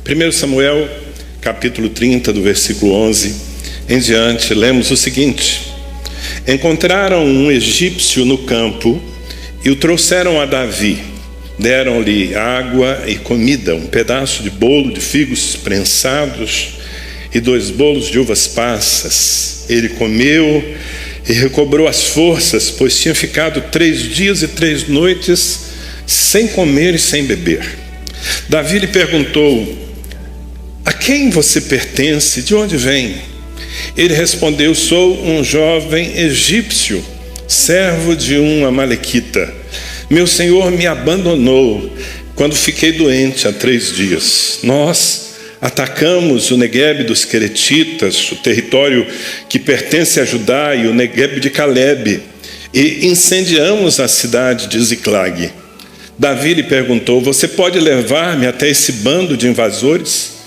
1 Samuel, capítulo 30, do versículo 11 em diante, lemos o seguinte: encontraram um egípcio no campo e o trouxeram a Davi. Deram-lhe água e comida, um pedaço de bolo de figos prensados e 2 bolos de uvas passas. Ele comeu e recobrou as forças, pois tinha ficado 3 dias e 3 noites sem comer e sem beber. Davi lhe perguntou: a quem você pertence? De onde vem? Ele respondeu: sou um jovem egípcio, servo de um amalequita. Meu senhor me abandonou quando fiquei doente há 3 dias. Nós atacamos o Neguebe dos Queretitas, o território que pertence a Judá, e o Neguebe de Calebe, e incendiamos a cidade de Ziclag. Davi lhe perguntou: você pode levar-me até esse bando de invasores?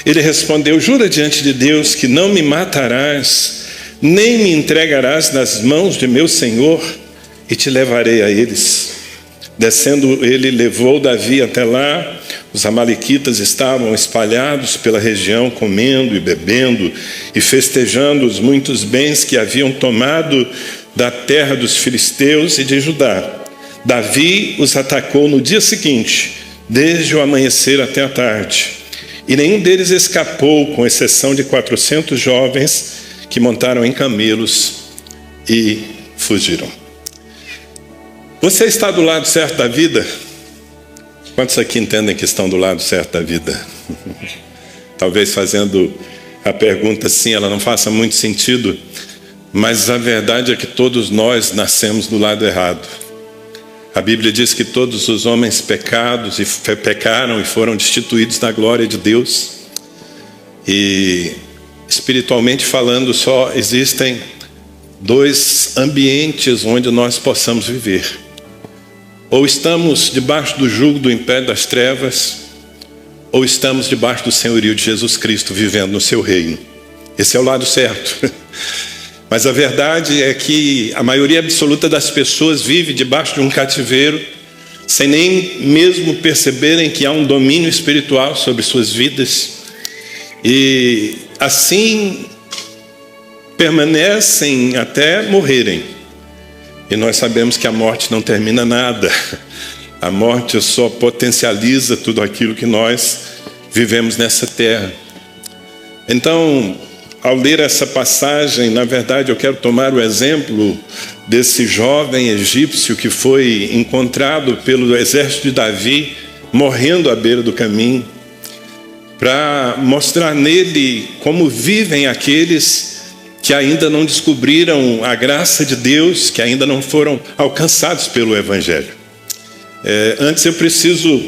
Ele respondeu: jura diante de Deus que não me matarás, nem me entregarás nas mãos de meu senhor, e te levarei a eles. Descendo, ele levou Davi até lá. Os amalequitas estavam espalhados pela região, comendo e bebendo e festejando os muitos bens que haviam tomado da terra dos filisteus e de Judá. Davi os atacou no dia seguinte, desde o amanhecer até a tarde, e nenhum deles escapou, com exceção de 400 jovens que montaram em camelos e fugiram. Você está do lado certo da vida? Quantos aqui entendem que estão do lado certo da vida? Talvez fazendo a pergunta assim, ela não faça muito sentido, mas a verdade é que todos nós nascemos do lado errado. A Bíblia diz que todos os homens pecaram e foram destituídos da glória de Deus. E espiritualmente falando, só existem 2 ambientes onde nós possamos viver. Ou estamos debaixo do jugo do império das trevas, ou estamos debaixo do senhorio de Jesus Cristo, vivendo no seu reino. Esse é o lado certo. Mas a verdade é que a maioria absoluta das pessoas vive debaixo de um cativeiro, sem nem mesmo perceberem que há um domínio espiritual sobre suas vidas. E assim permanecem até morrerem. E nós sabemos que a morte não termina nada. A morte só potencializa tudo aquilo que nós vivemos nessa terra. Então, ao ler essa passagem, na verdade eu quero tomar o exemplo desse jovem egípcio que foi encontrado pelo exército de Davi, morrendo à beira do caminho, para mostrar nele como vivem aqueles que ainda não descobriram a graça de Deus, que ainda não foram alcançados pelo Evangelho. Antes eu preciso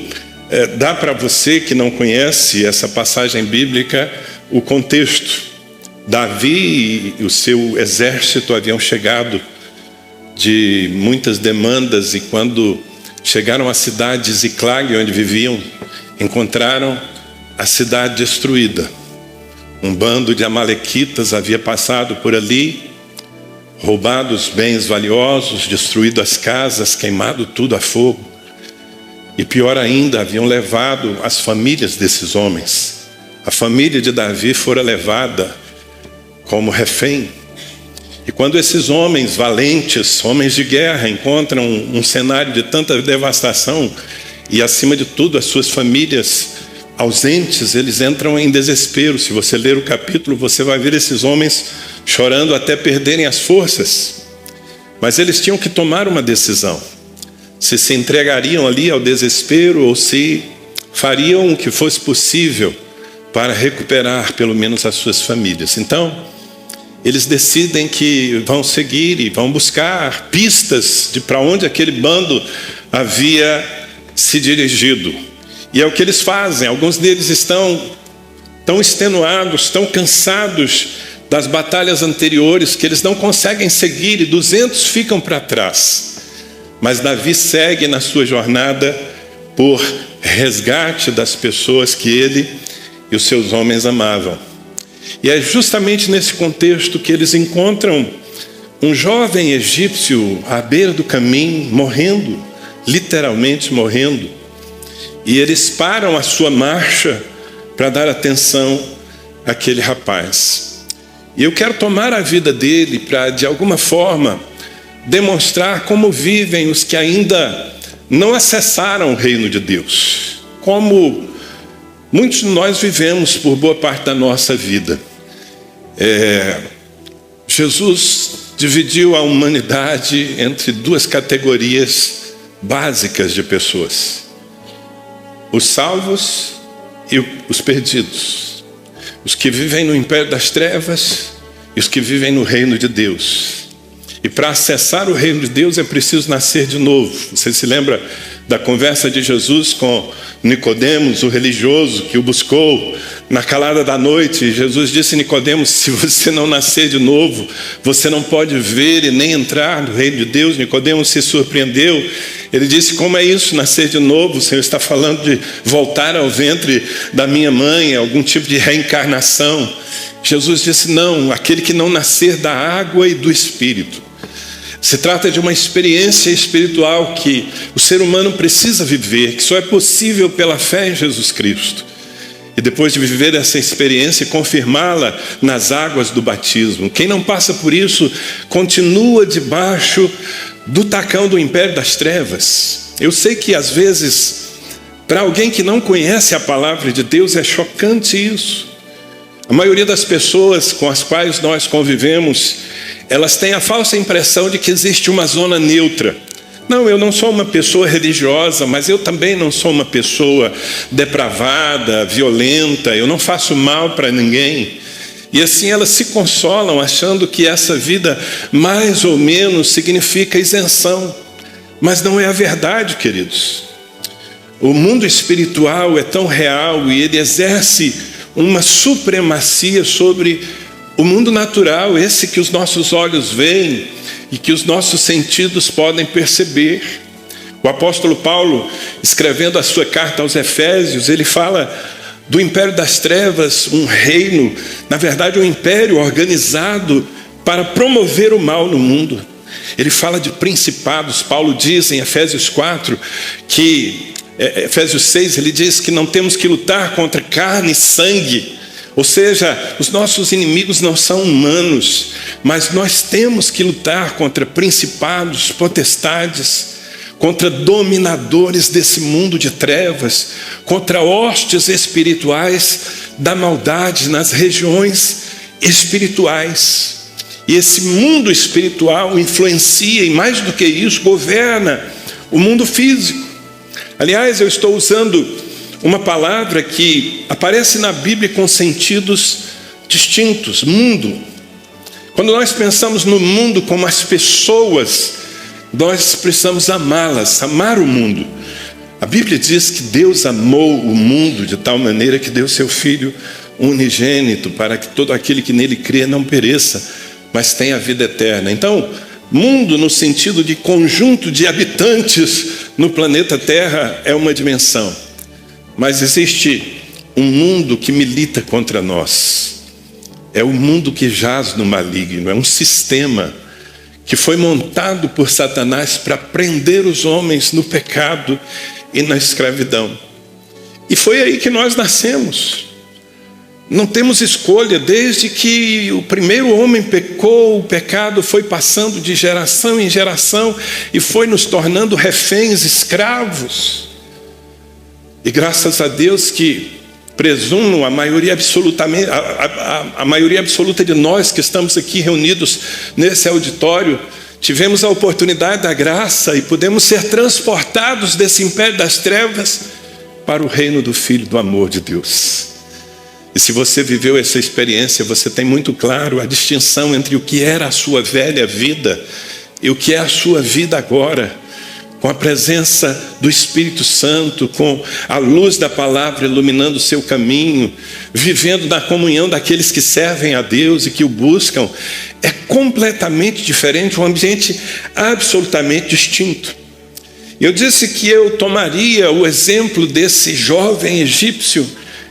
dar para você que não conhece essa passagem bíblica o contexto. Davi e o seu exército haviam chegado de muitas demandas, e quando chegaram à cidade de Ziclag, onde viviam, encontraram a cidade destruída. Um bando de amalequitas havia passado por ali, roubado os bens valiosos, destruído as casas, queimado tudo a fogo. E pior ainda, haviam levado as famílias desses homens. A família de Davi fora levada como refém. E quando esses homens valentes, homens de guerra, encontram um cenário de tanta devastação e, acima de tudo, as suas famílias ausentes, eles entram em desespero. Se você ler o capítulo, você vai ver esses homens chorando até perderem as forças. Mas eles tinham que tomar uma decisão: se entregariam ali ao desespero, ou se fariam o que fosse possível para recuperar pelo menos as suas famílias. Então, eles decidem que vão seguir e vão buscar pistas de para onde aquele bando havia se dirigido. E é o que eles fazem. Alguns deles estão tão extenuados, tão cansados das batalhas anteriores, que eles não conseguem seguir, e 200 ficam para trás. Mas Davi segue na sua jornada por resgate das pessoas que ele e os seus homens amavam. E é justamente nesse contexto que eles encontram um jovem egípcio à beira do caminho, morrendo, literalmente morrendo. E eles param a sua marcha para dar atenção àquele rapaz. E eu quero tomar a vida dele para, de alguma forma, demonstrar como vivem os que ainda não acessaram o reino de Deus. Como muitos de nós vivemos por boa parte da nossa vida. Jesus dividiu a humanidade entre duas categorias básicas de pessoas: os salvos e os perdidos, os que vivem no império das trevas e os que vivem no reino de Deus. E para acessar o reino de Deus é preciso nascer de novo. Você se lembra da conversa de Jesus com Nicodemos, o religioso que o buscou na calada da noite? Jesus disse a Nicodemos: se você não nascer de novo, você não pode ver e nem entrar no reino de Deus. Nicodemos se surpreendeu. Ele disse: como é isso, nascer de novo? O Senhor está falando de voltar ao ventre da minha mãe, algum tipo de reencarnação. Jesus disse: não, aquele que não nascer da água e do Espírito. Se trata de uma experiência espiritual que o ser humano precisa viver, que só é possível pela fé em Jesus Cristo. E depois de viver essa experiência, confirmá-la nas águas do batismo. Quem não passa por isso continua debaixo do tacão do império das trevas. Eu sei que às vezes, para alguém que não conhece a palavra de Deus, é chocante isso. A maioria das pessoas com as quais nós convivemos, elas têm a falsa impressão de que existe uma zona neutra. Não, eu não sou uma pessoa religiosa, mas eu também não sou uma pessoa depravada, violenta, eu não faço mal para ninguém. E assim elas se consolam achando que essa vida mais ou menos significa isenção. Mas não é a verdade, queridos. O mundo espiritual é tão real e ele exerce uma supremacia sobre o mundo natural, esse que os nossos olhos veem e que os nossos sentidos podem perceber. O apóstolo Paulo, escrevendo a sua carta aos Efésios, ele fala do império das trevas, um reino, na verdade um império organizado para promover o mal no mundo. Ele fala de principados. Paulo diz em Efésios 4 que Efésios 6, ele diz que não temos que lutar contra carne e sangue, ou seja, os nossos inimigos não são humanos, mas nós temos que lutar contra principados, potestades, contra dominadores desse mundo de trevas, contra hostes espirituais da maldade nas regiões espirituais. E esse mundo espiritual influencia, e mais do que isso, governa o mundo físico. Aliás, eu estou usando uma palavra que aparece na Bíblia com sentidos distintos: mundo. Quando nós pensamos no mundo como as pessoas, nós precisamos amá-las, amar o mundo. A Bíblia diz que Deus amou o mundo de tal maneira que deu seu Filho unigênito, para que todo aquele que nele crê não pereça, mas tenha a vida eterna. Então, mundo no sentido de conjunto de habitantes no planeta Terra é uma dimensão. Mas existe um mundo que milita contra nós. É o mundo que jaz no maligno. É um sistema que foi montado por Satanás para prender os homens no pecado e na escravidão. E foi aí que nós nascemos. Não temos escolha. Desde que o primeiro homem pecou, o pecado foi passando de geração em geração e foi nos tornando reféns, escravos. E graças a Deus que, presumo, a maioria absoluta de nós que estamos aqui reunidos nesse auditório, tivemos a oportunidade da graça e pudemos ser transportados desse império das trevas para o reino do Filho do amor de Deus. E se você viveu essa experiência, você tem muito claro a distinção entre o que era a sua velha vida e o que é a sua vida agora, com a presença do Espírito Santo, com a luz da palavra iluminando o seu caminho, vivendo na comunhão daqueles que servem a Deus e que o buscam. É completamente diferente, um ambiente absolutamente distinto. Eu disse que eu tomaria o exemplo desse jovem egípcio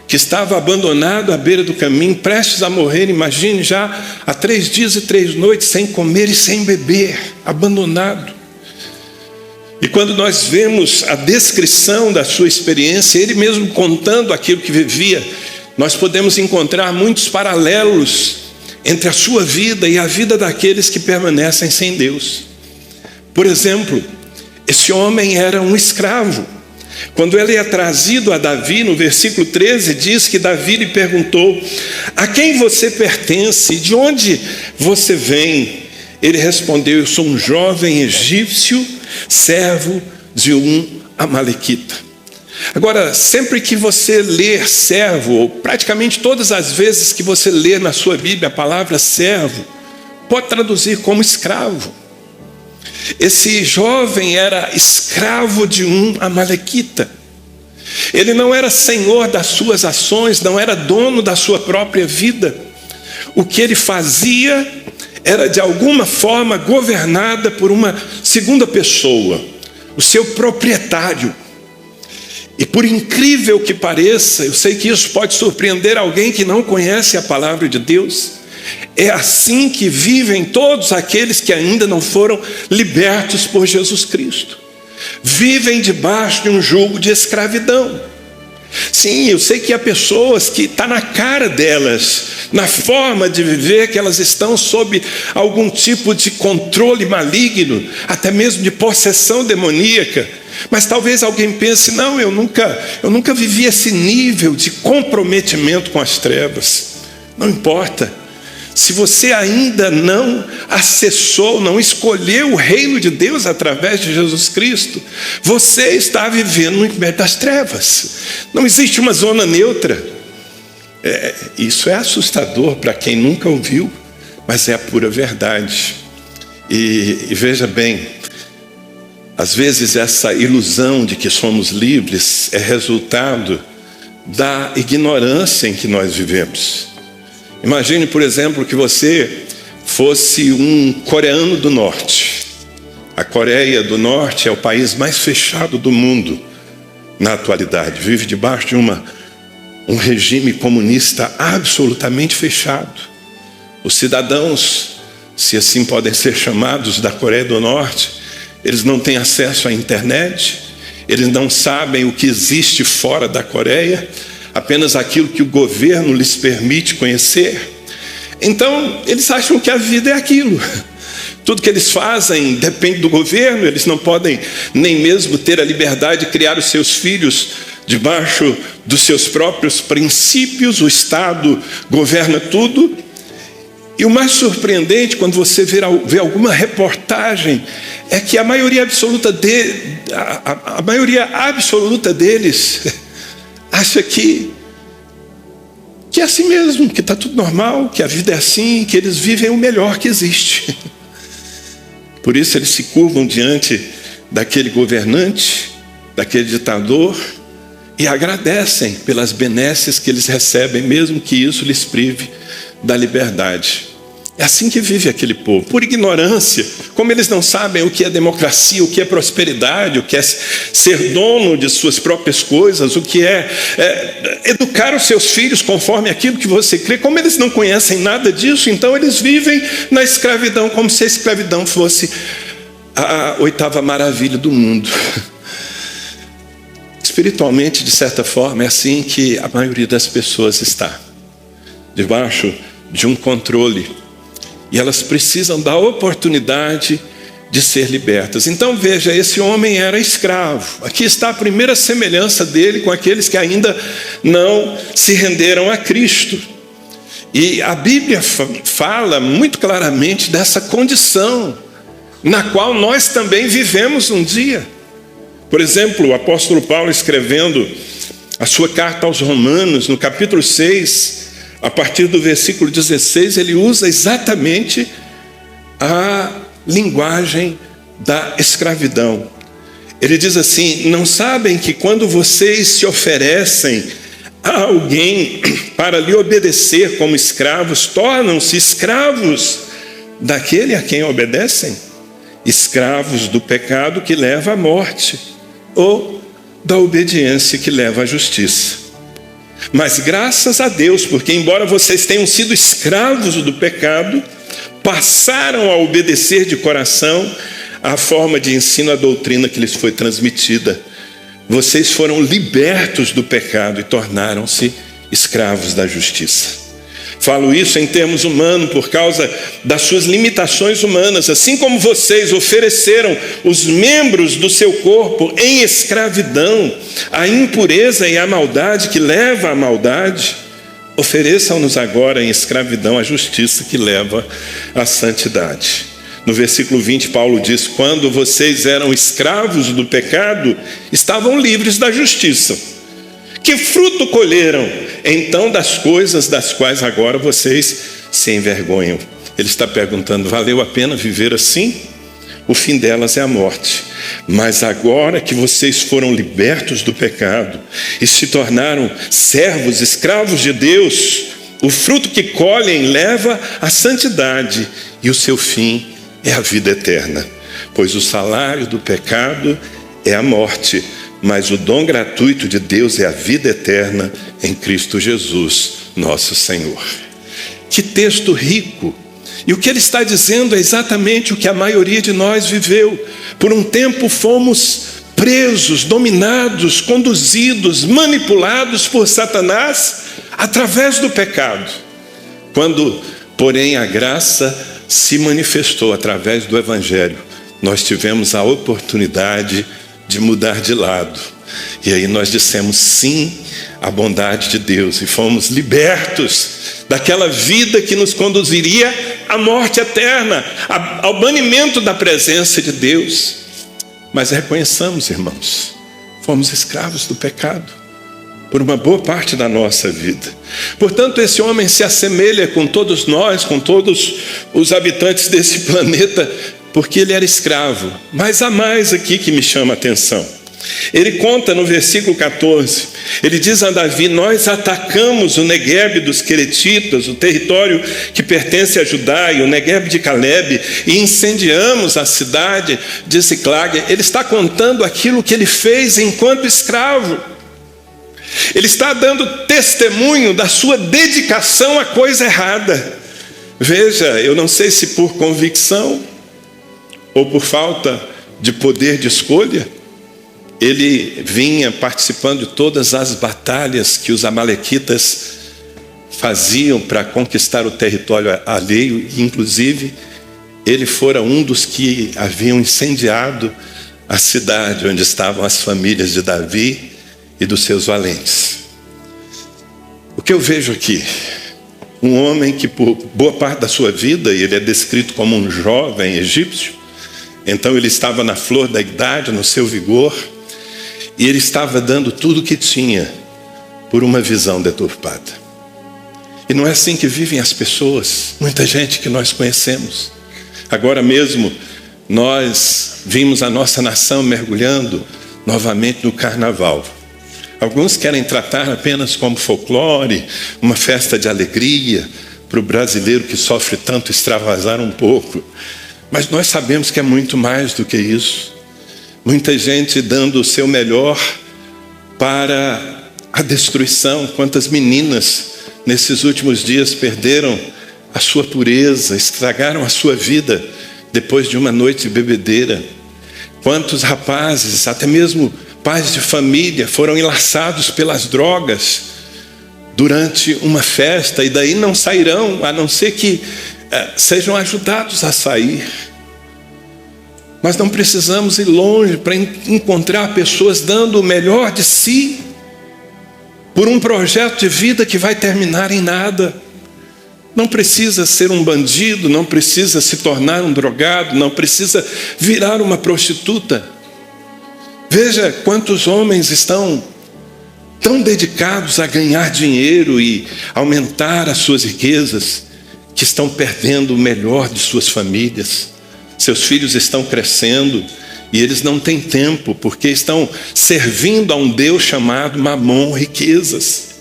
que estava abandonado à beira do caminho, prestes a morrer. Imagine, já há 3 dias e 3 noites sem comer e sem beber, abandonado. E quando nós vemos a descrição da sua experiência, ele mesmo contando aquilo que vivia, nós podemos encontrar muitos paralelos entre a sua vida e a vida daqueles que permanecem sem Deus. Por exemplo, esse homem era um escravo. Quando ele é trazido a Davi, no versículo 13, diz que Davi lhe perguntou: a quem você pertence? De onde você vem? Ele respondeu: eu sou um jovem egípcio, servo de um amalequita. Agora, sempre que você ler servo, ou praticamente todas as vezes que você ler na sua Bíblia a palavra servo, pode traduzir como escravo. Esse jovem era escravo de um amalequita. Ele não era senhor das suas ações, não era dono da sua própria vida. O que ele fazia era de alguma forma governada por uma segunda pessoa, o seu proprietário. E por incrível que pareça, eu sei que isso pode surpreender alguém que não conhece a palavra de Deus, é assim que vivem todos aqueles que ainda não foram libertos por Jesus Cristo. Vivem debaixo de um jugo de escravidão. Sim, eu sei que há pessoas que está na cara delas, na forma de viver, que elas estão sob algum tipo de controle maligno, até mesmo de possessão demoníaca. Mas talvez alguém pense: não, eu nunca vivi esse nível de comprometimento com as trevas. Não importa. Se você ainda não acessou, não escolheu o reino de Deus através de Jesus Cristo, você está vivendo no meio das trevas. Não existe uma zona neutra. Isso é assustador para quem nunca ouviu, mas é a pura verdade. E veja bem, às vezes essa ilusão de que somos livres é resultado da ignorância em que nós vivemos. Imagine, por exemplo, que você fosse um coreano do norte. A Coreia do Norte é o país mais fechado do mundo na atualidade. Vive debaixo de um regime comunista absolutamente fechado. Os cidadãos, se assim podem ser chamados, da Coreia do Norte, eles não têm acesso à internet, eles não sabem o que existe fora da Coreia, apenas aquilo que o governo lhes permite conhecer. Então, eles acham que a vida é aquilo. Tudo que eles fazem depende do governo, eles não podem nem mesmo ter a liberdade de criar os seus filhos debaixo dos seus próprios princípios. O Estado governa tudo. E o mais surpreendente, quando você vê alguma reportagem, é que a maioria absoluta deles acha que é assim mesmo, que está tudo normal, que a vida é assim, que eles vivem o melhor que existe. Por isso eles se curvam diante daquele governante, daquele ditador, e agradecem pelas benesses que eles recebem, mesmo que isso lhes prive da liberdade. É assim que vive aquele povo, por ignorância. Como eles não sabem o que é democracia, o que é prosperidade, o que é ser dono de suas próprias coisas, o que é educar os seus filhos conforme aquilo que você crê. Como eles não conhecem nada disso, então eles vivem na escravidão, como se a escravidão fosse a oitava maravilha do mundo. Espiritualmente, de certa forma, é assim que a maioria das pessoas está, debaixo de um controle. E elas precisam da oportunidade de ser libertas. Então veja, esse homem era escravo. Aqui está a primeira semelhança dele com aqueles que ainda não se renderam a Cristo. E a Bíblia fala muito claramente dessa condição na qual nós também vivemos um dia. Por exemplo, o apóstolo Paulo, escrevendo a sua carta aos Romanos, no capítulo 6, a partir do versículo 16, ele usa exatamente a linguagem da escravidão. Ele diz assim: não sabem que quando vocês se oferecem a alguém para lhe obedecer como escravos, tornam-se escravos daquele a quem obedecem? Escravos do pecado que leva à morte, ou da obediência que leva à justiça. Mas graças a Deus, porque embora vocês tenham sido escravos do pecado, passaram a obedecer de coração à forma de ensino, a doutrina que lhes foi transmitida. Vocês foram libertos do pecado e tornaram-se escravos da justiça. Falo isso em termos humanos por causa das suas limitações humanas. Assim como vocês ofereceram os membros do seu corpo em escravidão à impureza e à maldade que leva à maldade, ofereçam-nos agora em escravidão à justiça que leva à santidade. No versículo 20, Paulo diz: quando vocês eram escravos do pecado, estavam livres da justiça. Que fruto colheram, então, das coisas das quais agora vocês se envergonham? Ele está perguntando: valeu a pena viver assim? O fim delas é a morte. Mas agora que vocês foram libertos do pecado e se tornaram servos, escravos de Deus, o fruto que colhem leva à santidade e o seu fim é a vida eterna. Pois o salário do pecado é a morte, mas o dom gratuito de Deus é a vida eterna em Cristo Jesus, nosso Senhor. Que texto rico! E o que ele está dizendo é exatamente o que a maioria de nós viveu. Por um tempo fomos presos, dominados, conduzidos, manipulados por Satanás através do pecado. Quando, porém, a graça se manifestou através do Evangelho, nós tivemos a oportunidade de mudar de lado. E aí nós dissemos sim à bondade de Deus e fomos libertos daquela vida que nos conduziria à morte eterna, ao banimento da presença de Deus. Mas reconheçamos, irmãos, fomos escravos do pecado por uma boa parte da nossa vida. Portanto, esse homem se assemelha com todos nós, com todos os habitantes desse planeta, porque ele era escravo. Mas há mais aqui que me chama a atenção. Ele conta no versículo 14, ele diz a Davi: nós atacamos o Negueb dos Queretitas, o território que pertence a Judá, e o Negueb de Caleb, e incendiamos a cidade de Ziclag. Ele está contando aquilo que ele fez enquanto escravo. Ele está dando testemunho da sua dedicação à coisa errada. Veja, eu não sei se por convicção ou por falta de poder de escolha, ele vinha participando de todas as batalhas que os amalequitas faziam para conquistar o território alheio. Inclusive, ele fora um dos que haviam incendiado a cidade onde estavam as famílias de Davi e dos seus valentes. O que eu vejo aqui? Um homem que por boa parte da sua vida, e ele é descrito como um jovem egípcio, então ele estava na flor da idade, no seu vigor, e ele estava dando tudo o que tinha por uma visão deturpada. E não é assim que vivem as pessoas, muita gente que nós conhecemos. Agora mesmo nós vimos a nossa nação mergulhando novamente no carnaval. Alguns querem tratar apenas como folclore, uma festa de alegria, para o brasileiro que sofre tanto extravasar um pouco. Mas nós sabemos que é muito mais do que isso. Muita gente dando o seu melhor para a destruição. Quantas meninas nesses últimos dias perderam a sua pureza, estragaram a sua vida depois de uma noite de bebedeira. Quantos rapazes, até mesmo pais de família, foram enlaçados pelas drogas durante uma festa e daí não sairão, a não ser que sejam ajudados a sair. Mas não precisamos ir longe para encontrar pessoas dando o melhor de si por um projeto de vida que vai terminar em nada. Não precisa ser um bandido, não precisa se tornar um drogado, não precisa virar uma prostituta. Veja quantos homens estão tão dedicados a ganhar dinheiro e aumentar as suas riquezas, que estão perdendo o melhor de suas famílias. Seus filhos estão crescendo e eles não têm tempo, porque estão servindo a um Deus chamado Mamon, riquezas.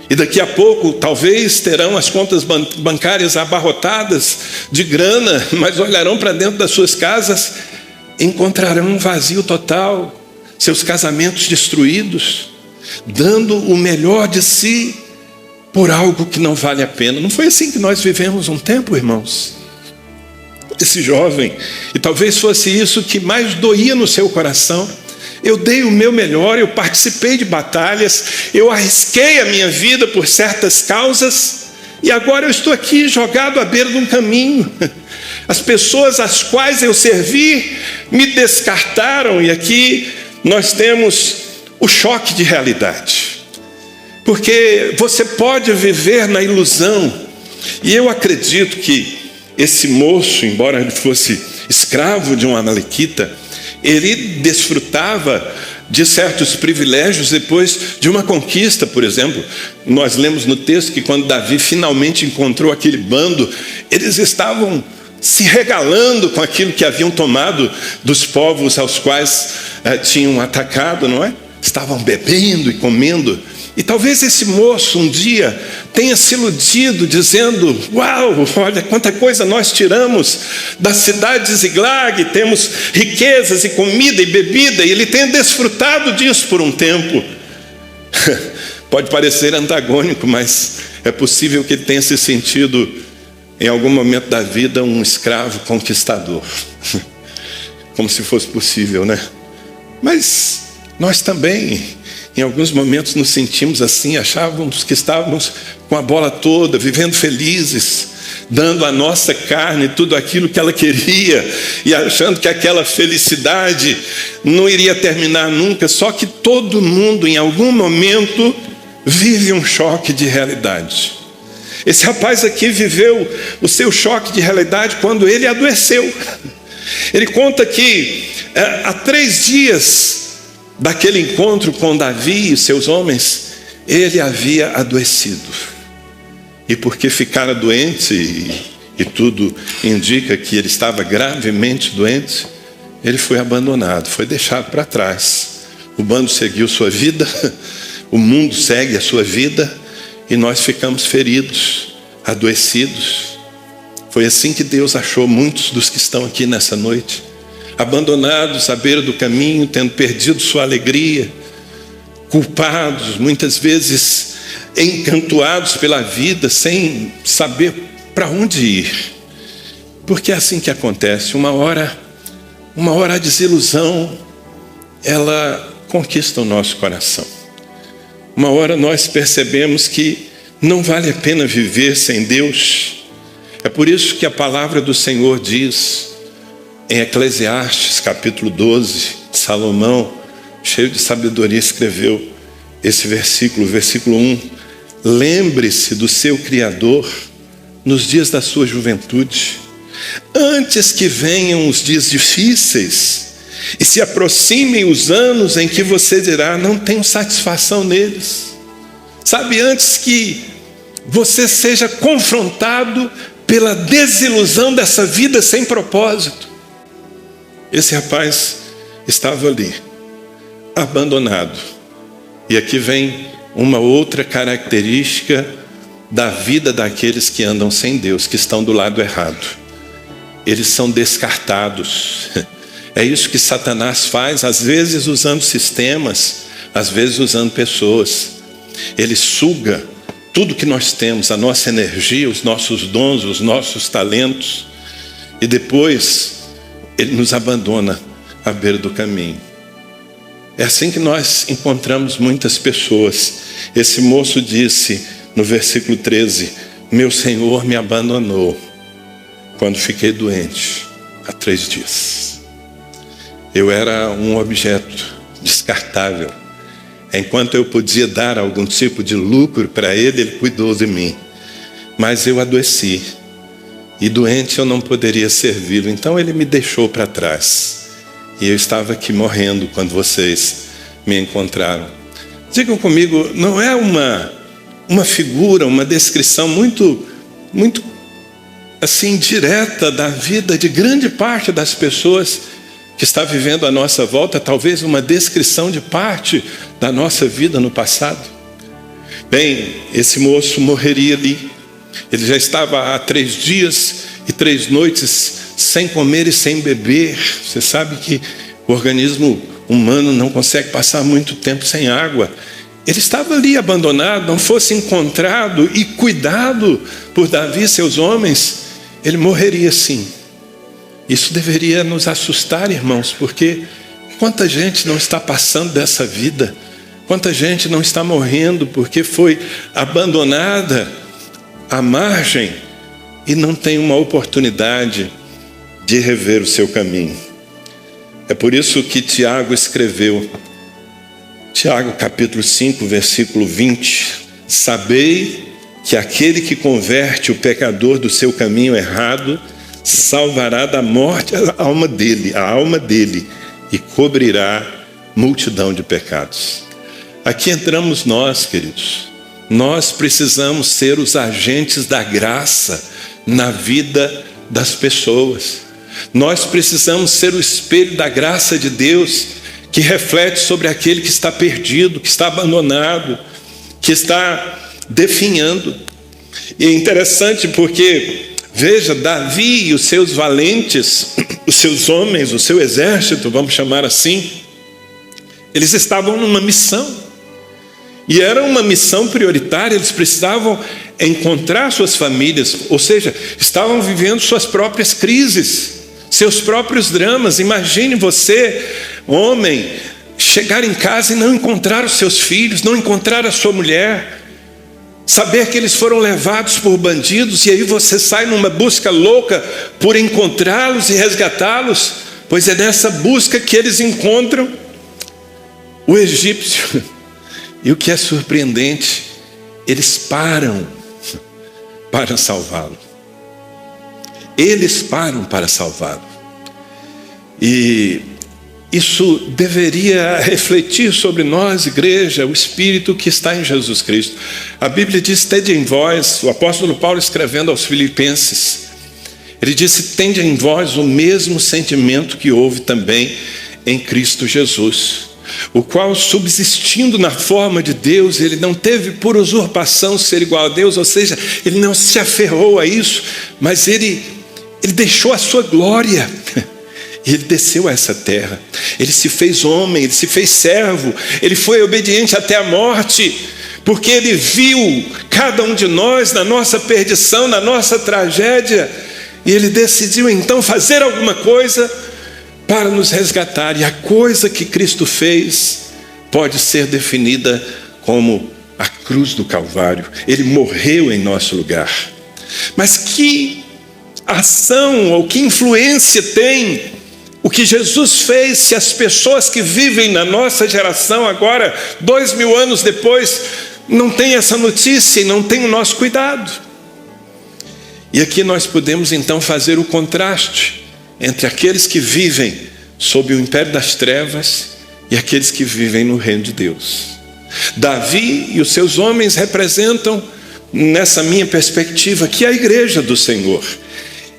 E daqui a pouco talvez terão as contas bancárias abarrotadas de grana, mas olharão para dentro das suas casas, encontrarão um vazio total, seus casamentos destruídos, dando o melhor de si por algo que não vale a pena. Não foi assim que nós vivemos um tempo, irmãos? Esse jovem, e talvez fosse isso que mais doía no seu coração, Eu dei o meu melhor, eu participei de batalhas, eu arrisquei a minha vida por certas causas, e agora eu estou aqui jogado à beira de um caminho. As pessoas às quais eu servi me descartaram, e aqui nós temos o choque de realidade. Porque você pode viver na ilusão, e eu acredito que esse moço, embora ele fosse escravo de um amalequita, ele desfrutava de certos privilégios depois de uma conquista. Por exemplo, nós lemos no texto que quando Davi finalmente encontrou aquele bando, eles estavam se regalando com aquilo que haviam tomado dos povos aos quais tinham atacado, não é? Estavam bebendo e comendo. E talvez esse moço um dia tenha se iludido dizendo: uau, olha quanta coisa nós tiramos da cidade de Ziglag, temos riquezas e comida e bebida, e ele tenha desfrutado disso por um tempo. Pode parecer antagônico, mas é possível que ele tenha se sentido em algum momento da vida um escravo conquistador. Como se fosse possível, né? Mas nós também em alguns momentos nos sentimos assim, achávamos que estávamos com a bola toda, vivendo felizes, dando à nossa carne tudo aquilo que ela queria, e achando que aquela felicidade não iria terminar nunca. Só que todo mundo em algum momento vive um choque de realidade. Esse rapaz aqui viveu o seu choque de realidade quando ele adoeceu. Ele conta que há 3 dias daquele encontro com Davi e seus homens, ele havia adoecido. E porque ficara doente, e tudo indica que ele estava gravemente doente, ele foi abandonado, foi deixado para trás. O bando seguiu sua vida, o mundo segue a sua vida, e nós ficamos feridos, adoecidos. Foi assim que Deus achou muitos dos que estão aqui nessa noite, abandonados à beira do caminho, tendo perdido sua alegria, culpados, muitas vezes encantoados pela vida, sem saber para onde ir. Porque é assim que acontece. Uma hora a desilusão, ela conquista o nosso coração. Uma hora nós percebemos que não vale a pena viver sem Deus. É por isso que a palavra do Senhor diz em Eclesiastes, capítulo 12, Salomão, cheio de sabedoria, escreveu esse versículo, versículo 1. Lembre-se do seu Criador nos dias da sua juventude, antes que venham os dias difíceis e se aproximem os anos em que você dirá: não tenho satisfação neles. Sabe, antes que você seja confrontado pela desilusão dessa vida sem propósito. Esse rapaz estava ali, abandonado. E aqui vem uma outra característica da vida daqueles que andam sem Deus, que estão do lado errado. Eles são descartados. É isso que Satanás faz, às vezes usando sistemas, às vezes usando pessoas. Ele suga tudo que nós temos, a nossa energia, os nossos dons, os nossos talentos, e depois ele nos abandona à beira do caminho. É assim que nós encontramos muitas pessoas. Esse moço disse no versículo 13: meu Senhor me abandonou quando fiquei doente há 3 dias. Eu era um objeto descartável. Enquanto eu podia dar algum tipo de lucro para ele, ele cuidou de mim. Mas eu adoeci. E doente eu não poderia servi-lo. Então ele me deixou para trás. E eu estava aqui morrendo quando vocês me encontraram. Digam comigo, não é uma figura, uma descrição muito assim, direta da vida de grande parte das pessoas que está vivendo à nossa volta, talvez uma descrição de parte da nossa vida no passado? Bem, esse moço morreria ali. Ele já estava há 3 dias e 3 noites sem comer e sem beber. Você sabe que o organismo humano não consegue passar muito tempo sem água. Ele estava ali abandonado. Não fosse encontrado e cuidado por Davi e seus homens, ele morreria sim. Isso deveria nos assustar, irmãos, porque Quanta gente não está passando dessa vida? Quanta gente não está morrendo porque foi abandonada à margem e não tem uma oportunidade de rever o seu caminho. É por isso que Tiago escreveu, Tiago capítulo 5, versículo 20: sabei que aquele que converte o pecador do seu caminho errado salvará da morte a alma dele e cobrirá multidão de pecados. Aqui entramos nós, queridos. Nós precisamos ser os agentes da graça na vida das pessoas. Nós precisamos ser o espelho da graça de Deus que reflete sobre aquele que está perdido, que está abandonado, que está definhando. E é interessante porque, veja, Davi e os seus valentes, os seus homens, o seu exército, vamos chamar assim, eles estavam numa missão. E era uma missão prioritária, eles precisavam encontrar suas famílias, ou seja, estavam vivendo suas próprias crises, seus próprios dramas. Imagine você, homem, chegar em casa e não encontrar os seus filhos, não encontrar a sua mulher, saber que eles foram levados por bandidos, e aí você sai numa busca louca por encontrá-los e resgatá-los, pois é nessa busca que eles encontram o egípcio. E o que é surpreendente, eles param para salvá-lo. Eles param para salvá-lo. E isso deveria refletir sobre nós, igreja, o Espírito que está em Jesus Cristo. A Bíblia diz: tende em vós, o apóstolo Paulo escrevendo aos Filipenses, ele disse: tende em vós o mesmo sentimento que houve também em Cristo Jesus, o qual, subsistindo na forma de Deus, ele não teve por usurpação ser igual a Deus, ou seja, ele não se aferrou a isso, mas ele deixou a sua glória. Ele desceu a essa terra, ele se fez homem, ele se fez servo, ele foi obediente até a morte, porque ele viu cada um de nós na nossa perdição, na nossa tragédia, e ele decidiu então fazer alguma coisa para nos resgatar. E a coisa que Cristo fez pode ser definida como a cruz do Calvário. Ele morreu em nosso lugar. Mas que ação ou que influência tem o que Jesus fez se as pessoas que vivem na nossa geração agora, 2000 anos depois, não têm essa notícia e não têm o nosso cuidado? E aqui nós podemos então fazer o contraste entre aqueles que vivem sob o império das trevas e aqueles que vivem no reino de Deus. Davi e os seus homens representam, nessa minha perspectiva, que é a igreja do Senhor.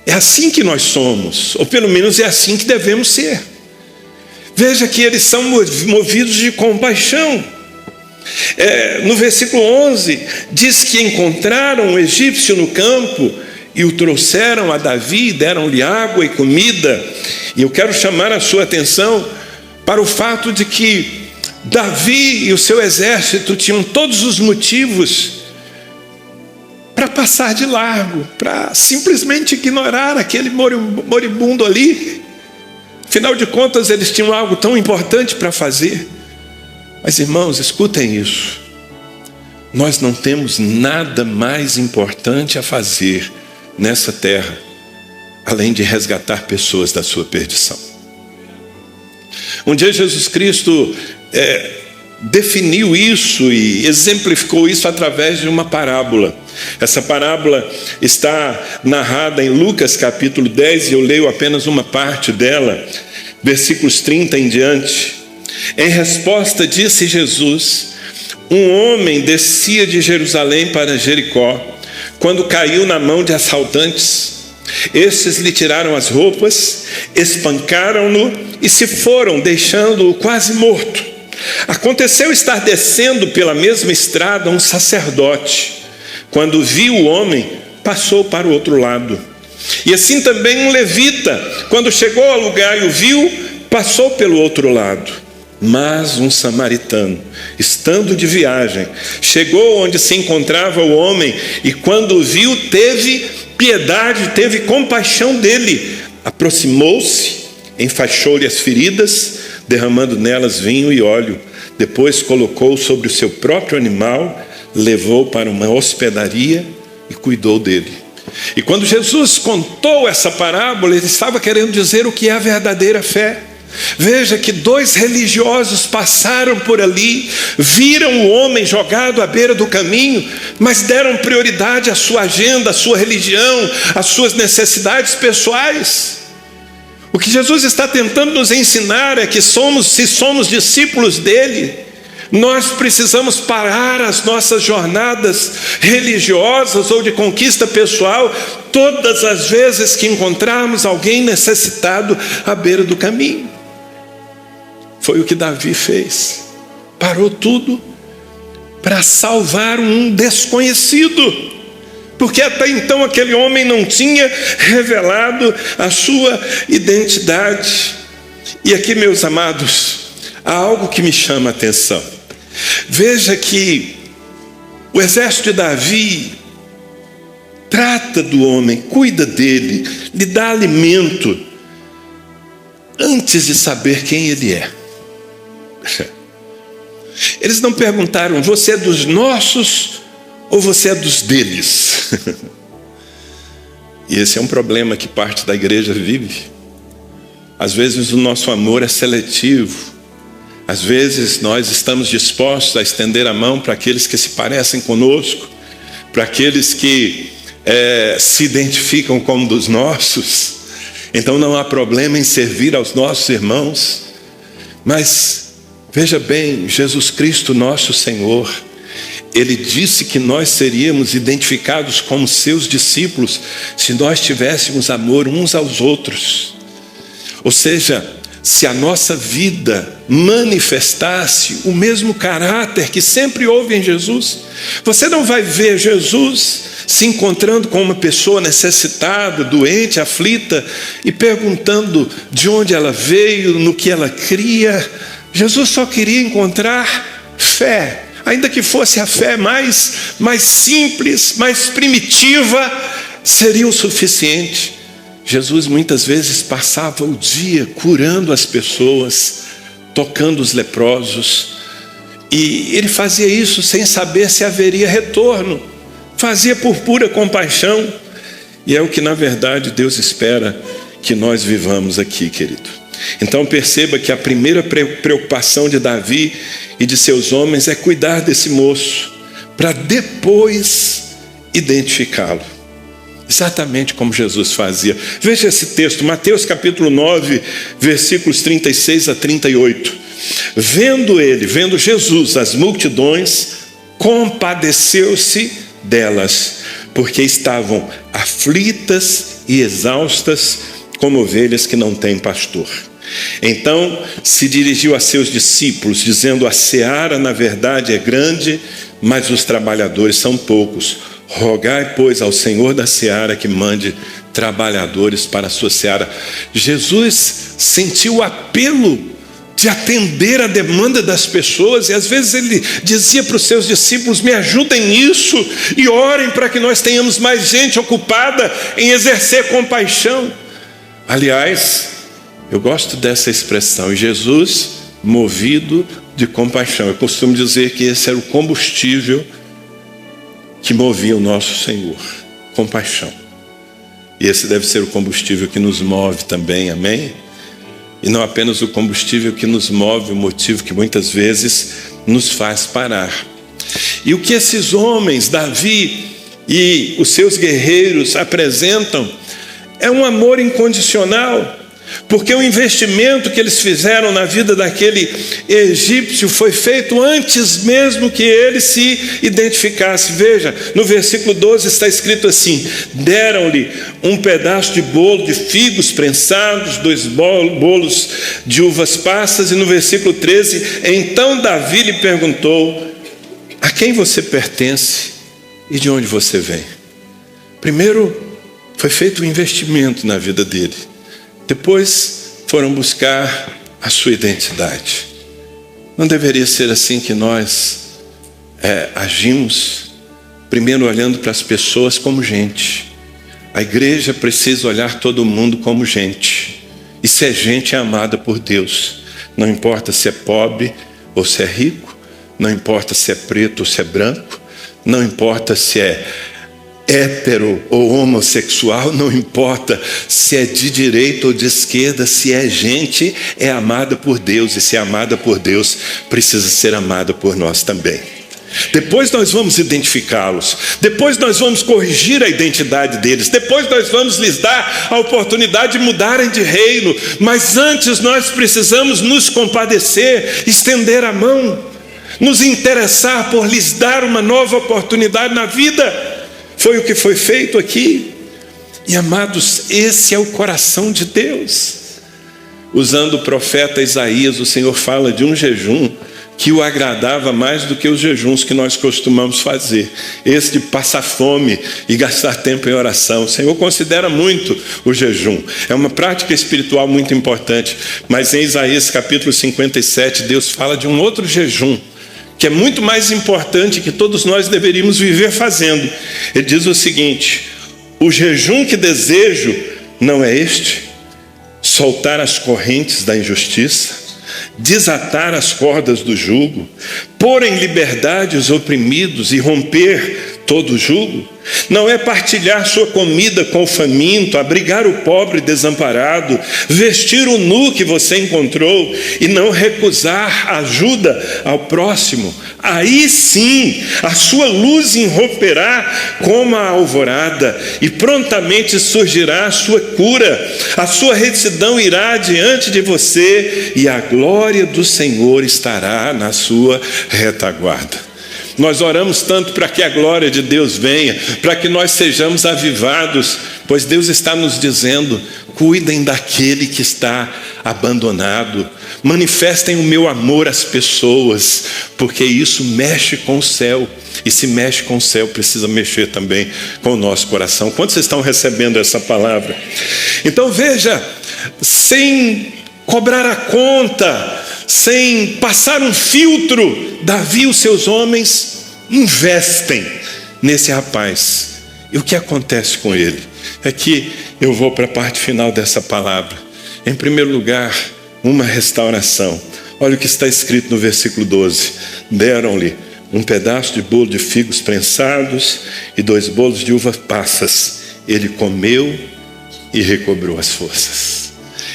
É assim que nós somos, ou pelo menos é assim que devemos ser. Veja que eles são movidos de compaixão. No versículo 11, diz que encontraram um egípcio no campo e o trouxeram a Davi, deram-lhe água e comida. E eu quero chamar a sua atenção para o fato de que Davi e o seu exército tinham todos os motivos para passar de largo, para simplesmente ignorar aquele moribundo ali. Afinal de contas, eles tinham algo tão importante para fazer. Mas, irmãos, escutem isso: nós não temos nada mais importante a fazer nessa terra, além de resgatar pessoas da sua perdição. Um dia Jesus Cristo definiu isso e exemplificou isso através de uma parábola. Essa parábola está narrada em Lucas capítulo 10, e eu leio apenas uma parte dela, versículos 30 em diante. Em resposta, disse Jesus: um homem descia de Jerusalém para Jericó, quando caiu na mão de assaltantes. Estes lhe tiraram as roupas, espancaram-no e se foram, deixando-o quase morto. Aconteceu estar descendo pela mesma estrada um sacerdote. Quando viu o homem, passou para o outro lado. E assim também um levita, quando chegou ao lugar e o viu, passou pelo outro lado. Mas um samaritano, estando de viagem, chegou onde se encontrava o homem, e quando o viu, teve piedade, teve compaixão dele. Aproximou-se, enfaixou-lhe as feridas, derramando nelas vinho e óleo. Depois colocou sobre o seu próprio animal, levou para uma hospedaria e cuidou dele. E quando Jesus contou essa parábola, ele estava querendo dizer o que é a verdadeira fé. Veja que 2 religiosos passaram por ali, viram o homem jogado à beira do caminho, mas deram prioridade à sua agenda, à sua religião, às suas necessidades pessoais. O que Jesus está tentando nos ensinar é que se somos discípulos dele, nós precisamos parar as nossas jornadas religiosas ou de conquista pessoal todas as vezes que encontrarmos alguém necessitado à beira do caminho. Foi o que Davi fez. Parou tudo para salvar um desconhecido, porque até então aquele homem não tinha revelado a sua identidade. E aqui, meus amados, há algo que me chama a atenção. Veja que o exército de Davi trata do homem, cuida dele, lhe dá alimento, antes de saber quem ele é. Eles não perguntaram: você é dos nossos ou você é dos deles? E esse é um problema que parte da igreja vive. Às vezes o nosso amor é seletivo. Às vezes nós estamos dispostos a estender a mão para aqueles que se parecem conosco, para aqueles que se identificam como dos nossos. Então não há problema em servir aos nossos irmãos. Mas veja bem, Jesus Cristo, nosso Senhor, Ele disse que nós seríamos identificados como seus discípulos se nós tivéssemos amor uns aos outros. Ou seja, se a nossa vida manifestasse o mesmo caráter que sempre houve em Jesus, você não vai ver Jesus se encontrando com uma pessoa necessitada, doente, aflita, e perguntando de onde ela veio, no que ela cria. Jesus só queria encontrar fé, ainda que fosse a fé mais simples, mais primitiva, seria o suficiente. Jesus muitas vezes passava o dia curando as pessoas, tocando os leprosos, e ele fazia isso sem saber se haveria retorno, fazia por pura compaixão, e é o que na verdade Deus espera que nós vivamos aqui, querido. Então perceba que a primeira preocupação de Davi e de seus homens é cuidar desse moço, para depois identificá-lo. Exatamente como Jesus fazia. Veja esse texto, Mateus capítulo 9, versículos 36 a 38. Vendo Jesus as multidões, compadeceu-se delas, porque estavam aflitas e exaustas, como ovelhas que não têm pastor. Então se dirigiu a seus discípulos, dizendo: a seara na verdade é grande, mas os trabalhadores são poucos. Rogai, pois, ao Senhor da seara que mande trabalhadores para a sua seara. Jesus sentiu o apelo de atender a demanda das pessoas, e às vezes ele dizia para os seus discípulos: me ajudem nisso e orem para que nós tenhamos mais gente ocupada em exercer compaixão. Aliás, eu gosto dessa expressão, e Jesus movido de compaixão. Eu costumo dizer que esse era o combustível que movia o nosso Senhor, compaixão. E esse deve ser o combustível que nos move também, amém? E não apenas o combustível que nos move, o motivo que muitas vezes nos faz parar. E o que esses homens, Davi e os seus guerreiros apresentam é um amor incondicional, porque o investimento que eles fizeram na vida daquele egípcio foi feito antes mesmo que ele se identificasse. Veja, no versículo 12 está escrito assim: deram-lhe um pedaço de bolo de figos prensados, 2 bolos de uvas passas. E no versículo 13, então Davi lhe perguntou: a quem você pertence e de onde você vem? Primeiro foi feito um investimento na vida dele. Depois foram buscar a sua identidade. Não deveria ser assim que nós agimos, primeiro olhando para as pessoas como gente. A igreja precisa olhar todo mundo como gente. E se é gente, é amada por Deus. Não importa se é pobre ou se é rico, não importa se é preto ou se é branco, não importa se é hétero ou homossexual, não importa se é de direita ou de esquerda, se é gente, é amada por Deus, e se é amada por Deus, precisa ser amada por nós também. Depois nós vamos identificá-los, depois nós vamos corrigir a identidade deles, depois nós vamos lhes dar a oportunidade de mudarem de reino, mas antes nós precisamos nos compadecer, estender a mão, nos interessar por lhes dar uma nova oportunidade na vida. Foi o que foi feito aqui. E amados, esse é o coração de Deus. Usando o profeta Isaías, o Senhor fala de um jejum que o agradava mais do que os jejuns que nós costumamos fazer. Esse de passar fome e gastar tempo em oração. O Senhor considera muito o jejum. É uma prática espiritual muito importante. Mas em Isaías capítulo 57, Deus fala de um outro jejum, que é muito mais importante, que todos nós deveríamos viver fazendo. Ele diz o seguinte: o jejum que desejo não é este: soltar as correntes da injustiça, desatar as cordas do jugo, pôr em liberdade os oprimidos e romper todo o jugo. Não é partilhar sua comida com o faminto, abrigar o pobre desamparado, vestir o nu que você encontrou e não recusar ajuda ao próximo. Aí sim a sua luz irromperá como a alvorada e prontamente surgirá a sua cura. A sua retidão irá diante de você e a glória do Senhor estará na sua retaguarda. Nós oramos tanto para que a glória de Deus venha, para que nós sejamos avivados, pois Deus está nos dizendo: cuidem daquele que está abandonado, manifestem o meu amor às pessoas, porque isso mexe com o céu, e se mexe com o céu, precisa mexer também com o nosso coração. Quantos estão recebendo essa palavra? Então veja, sem cobrar a conta, sem passar um filtro, Davi e os seus homens investem nesse rapaz. E o que acontece com ele? É que eu vou para a parte final dessa palavra. Em primeiro lugar, uma restauração. Olha o que está escrito no versículo 12: deram-lhe um pedaço de bolo de figos prensados e 2 bolos de uvas passas. Ele comeu e recobrou as forças.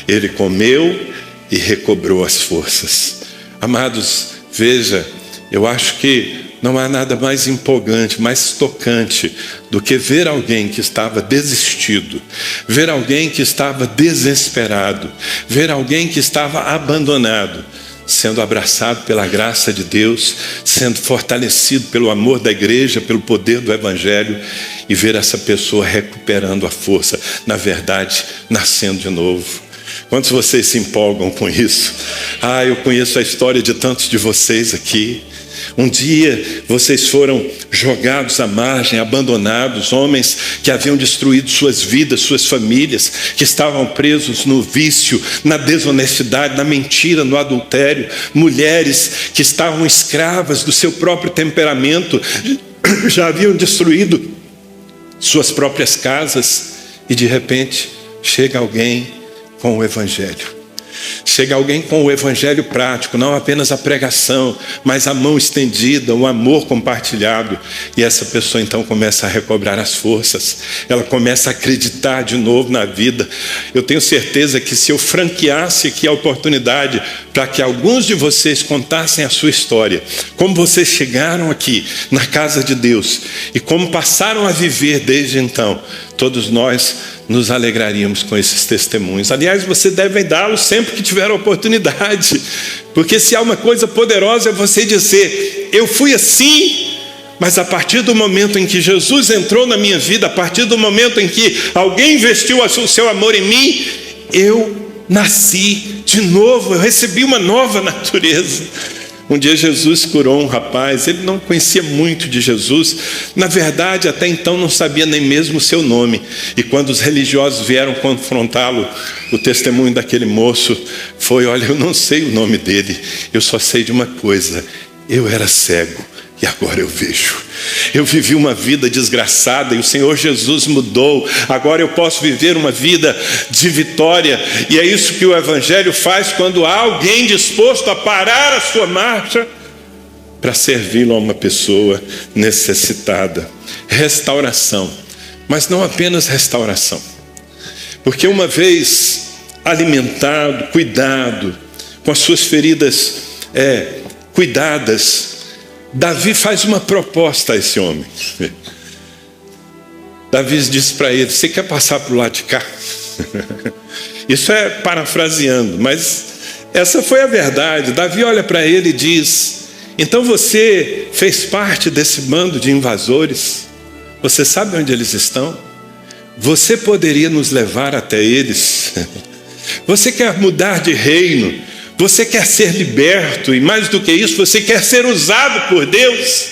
Ele comeu e recobrou as forças. Amados, veja, eu acho que não há nada mais empolgante, mais tocante do que ver alguém que estava desistido, ver alguém que estava desesperado, ver alguém que estava abandonado, sendo abraçado pela graça de Deus, sendo fortalecido pelo amor da igreja, pelo poder do evangelho, e ver essa pessoa recuperando a força, na verdade, nascendo de novo. Quantos de vocês se empolgam com isso? Eu conheço a história de tantos de vocês aqui. Um dia vocês foram jogados à margem, abandonados, homens que haviam destruído suas vidas, suas famílias, que estavam presos no vício, na desonestidade, na mentira, no adultério, mulheres que estavam escravas do seu próprio temperamento, já haviam destruído suas próprias casas, e de repente chega alguém com o evangelho. Chega alguém com o evangelho prático, não apenas a pregação, mas a mão estendida, o amor compartilhado. E essa pessoa então começa a recobrar as forças, ela começa a acreditar de novo na vida. Eu tenho certeza que se eu franqueasse aqui a oportunidade para que alguns de vocês contassem a sua história, como vocês chegaram aqui na casa de Deus e como passaram a viver desde então, todos nós nos alegraríamos com esses testemunhos. Aliás, você deve dá-los sempre que tiver a oportunidade, porque se há uma coisa poderosa é você dizer: eu fui assim, mas a partir do momento em que Jesus entrou na minha vida, a partir do momento em que alguém investiu o seu amor em mim, eu nasci de novo, eu recebi uma nova natureza. Um dia Jesus curou um rapaz, ele não conhecia muito de Jesus, na verdade até então não sabia nem mesmo o seu nome, e quando os religiosos vieram confrontá-lo, o testemunho daquele moço foi: olha, eu não sei o nome dele, eu só sei de uma coisa: eu era cego, E agora eu vejo. Eu vivi uma vida desgraçada e o Senhor Jesus mudou. Agora eu posso viver uma vida de vitória. E é isso que o Evangelho faz quando há alguém disposto a parar a sua marcha para servi-lo a uma pessoa necessitada. Restauração. Mas não apenas restauração. Porque uma vez alimentado, cuidado, com as suas feridas cuidadas, Davi faz uma proposta a esse homem. Davi diz para ele: você quer passar para o lado de cá? Isso é parafraseando, mas essa foi a verdade. Davi olha para ele e diz: então você fez parte desse bando de invasores? Você sabe onde eles estão? Você poderia nos levar até eles? Você quer mudar de reino? Você quer ser liberto? E mais do que isso, você quer ser usado por Deus?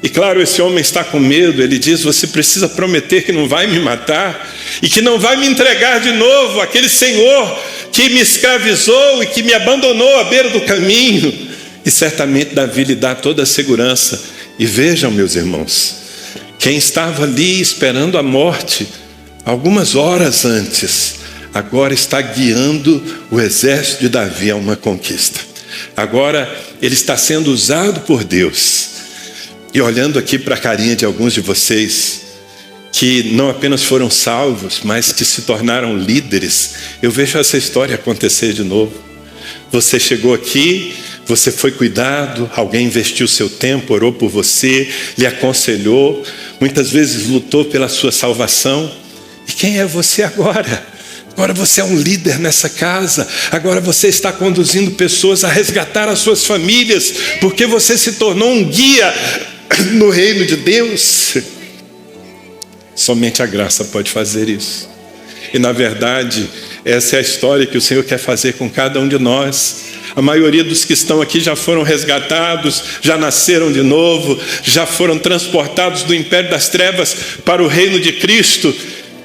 E claro, esse homem está com medo. Ele diz: você precisa prometer que não vai me matar e que não vai me entregar de novo aquele Senhor que me escravizou e que me abandonou à beira do caminho. E certamente Davi lhe dá toda a segurança. E vejam, meus irmãos, quem estava ali esperando a morte algumas horas antes, agora está guiando o exército de Davi a uma conquista. Agora ele está sendo usado por Deus. E olhando aqui para a carinha de alguns de vocês, que não apenas foram salvos, mas que se tornaram líderes, eu vejo essa história acontecer de novo. Você chegou aqui, você foi cuidado, alguém investiu seu tempo, orou por você, lhe aconselhou, muitas vezes lutou pela sua salvação. E quem é você agora? Agora você é um líder nessa casa. Agora você está conduzindo pessoas a resgatar as suas famílias, porque você se tornou um guia no reino de Deus. Somente a graça pode fazer isso. E na verdade, essa é a história que o Senhor quer fazer com cada um de nós. A maioria dos que estão aqui já foram resgatados, já nasceram de novo, já foram transportados do império das trevas para o reino de Cristo.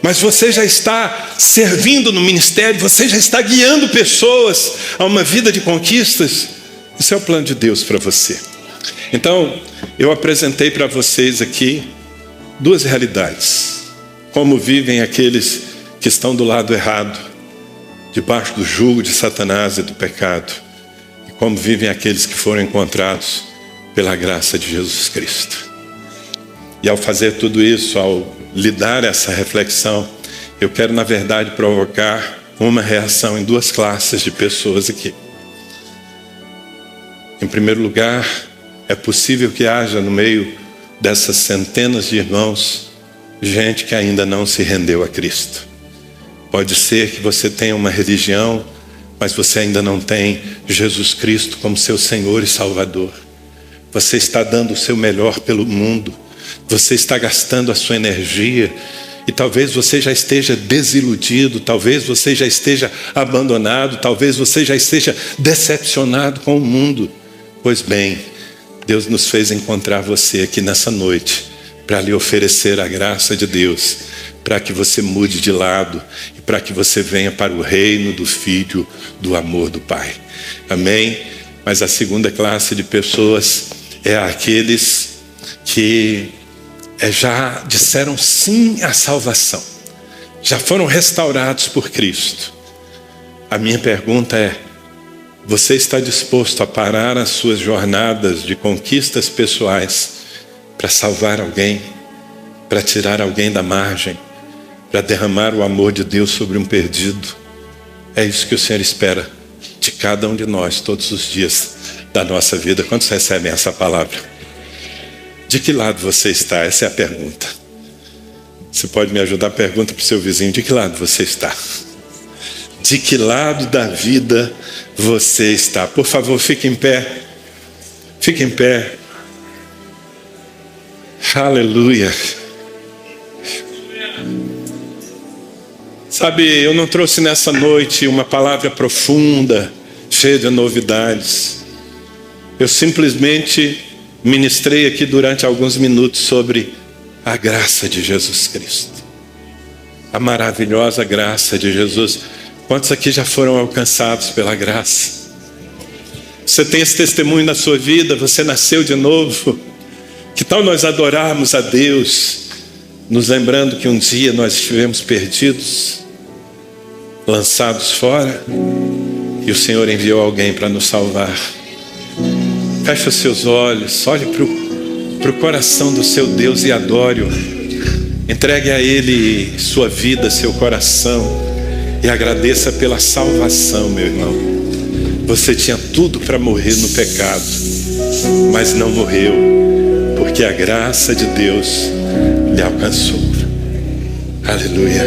Mas você já está servindo no ministério, você já está guiando pessoas a uma vida de conquistas. Isso é o plano de Deus para você. Então, eu apresentei para vocês aqui duas realidades. Como vivem aqueles que estão do lado errado, debaixo do jugo de Satanás e do pecado. E como vivem aqueles que foram encontrados pela graça de Jesus Cristo. E ao fazer tudo isso, ao lhe dar essa reflexão, eu quero, na verdade, provocar uma reação em duas classes de pessoas aqui. Em primeiro lugar, é possível que haja no meio dessas centenas de irmãos, gente que ainda não se rendeu a Cristo. Pode ser que você tenha uma religião, mas você ainda não tem Jesus Cristo como seu Senhor e Salvador. Você está dando o seu melhor pelo mundo. Você está gastando a sua energia e talvez você já esteja desiludido, talvez você já esteja abandonado, talvez você já esteja decepcionado com o mundo. Pois bem, Deus nos fez encontrar você aqui nessa noite para lhe oferecer a graça de Deus, para que você mude de lado e para que você venha para o reino do Filho, do amor do Pai. Amém? Mas a segunda classe de pessoas é aqueles que já disseram sim à salvação, já foram restaurados por Cristo. A minha pergunta é: você está disposto a parar as suas jornadas de conquistas pessoais para salvar alguém, para tirar alguém da margem, para derramar o amor de Deus sobre um perdido? É isso que o Senhor espera de cada um de nós todos os dias da nossa vida. Quantos recebem essa palavra? De que lado você está? Essa é a pergunta. Você pode me ajudar? Pergunta para o seu vizinho: de que lado você está? De que lado da vida você está? Por favor, fique em pé. Fique em pé. Aleluia. Sabe, eu não trouxe nessa noite uma palavra profunda, cheia de novidades. Eu simplesmente ministrei aqui durante alguns minutos sobre a graça de Jesus Cristo. A maravilhosa graça de Jesus. Quantos aqui já foram alcançados pela graça? Você tem esse testemunho na sua vida, você nasceu de novo. Que tal nós adorarmos a Deus, nos lembrando que um dia nós estivemos perdidos, lançados fora, e o Senhor enviou alguém para nos salvar. Feche os seus olhos, olhe para o coração do seu Deus e adore-o. Entregue a Ele sua vida, seu coração, e agradeça pela salvação, meu irmão. Você tinha tudo para morrer no pecado, mas não morreu, porque a graça de Deus lhe alcançou. Aleluia.